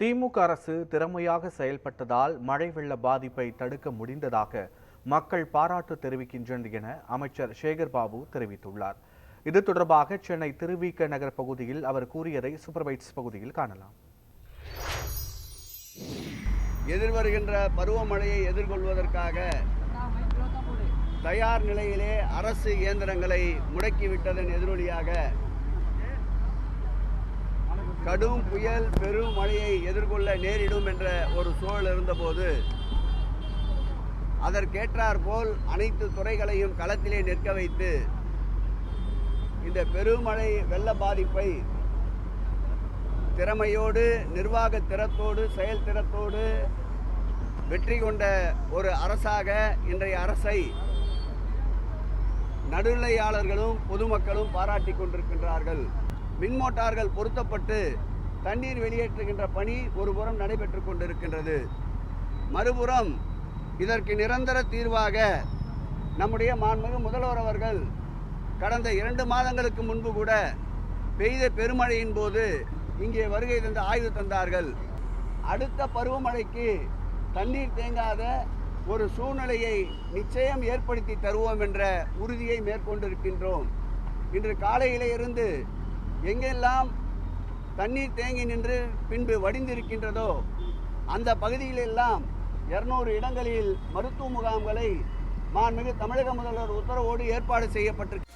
திமுக அரசு திறமையாக செயல்பட்டதால் மழை வெள்ள பாதிப்பை தடுக்க முடிந்ததாக மக்கள் பாராட்டு தெரிவிக்கின்றனர் என அமைச்சர் சேகர் பாபு தெரிவித்துள்ளார். இது தொடர்பாக சென்னை திருவிக நகர் பகுதியில் அவர் கூறியதை சூப்பர்வைட்ஸ் பகுதியில் காணலாம். எதிர்வருகின்ற பருவமழையை எதிர்கொள்வதற்காக தயார் நிலையிலே அரசு இயந்திரங்களை முடக்கிவிட்டதன் எதிரொலியாக கடும் புயல் பெரும் மழையை எதிர்கொள்ள நேரிடும் என்ற ஒரு சூழல் இருந்தபோது அதற்கேற்றாற்போல் அனைத்து துறைகளையும் களத்திலே நிற்க வைத்து இந்த பெருமழை வெள்ள பாதிப்பை திறமையோடு நிர்வாக திறத்தோடு செயல் திறத்தோடு வெற்றி கொண்ட ஒரு அரசாக இன்றைய அரசை நடுநிலையாளர்களும் பொதுமக்களும் பாராட்டி கொண்டிருக்கின்றார்கள். மின் மோட்டார்கள் பொருத்தப்பட்டு தண்ணீர் வெளியேற்றுகின்ற பணி ஒருபுறம் நடைபெற்று கொண்டிருக்கின்றது. மறுபுறம் இதற்கு நிரந்தர தீர்வாக நம்முடைய மாண்புமிகு முதல்வர் அவர்கள் கடந்த 2 மாதங்களுக்கு முன்பு கூட பெய்த பெருமழையின் போது இங்கே வருகை தந்து ஆய்வு தந்தார்கள். அடுத்த பருவமழைக்கு தண்ணீர் தேங்காத ஒரு சூழ்நிலையை நிச்சயம் ஏற்படுத்தி தருவோம் என்ற உறுதியை மேற்கொண்டிருக்கின்றோம். இன்று காலையிலே இருந்து எங்கெல்லாம் தண்ணீர் தேங்கி நின்று பின்பு வடிந்திருக்கின்றதோ அந்த பகுதிகளெல்லாம் 200 இடங்களில் மருத்துவ முகாம்களை மாண்புமிகு தமிழக முதல்வர் உத்தரவோடு ஏற்பாடு செய்யப்பட்டிருக்கு.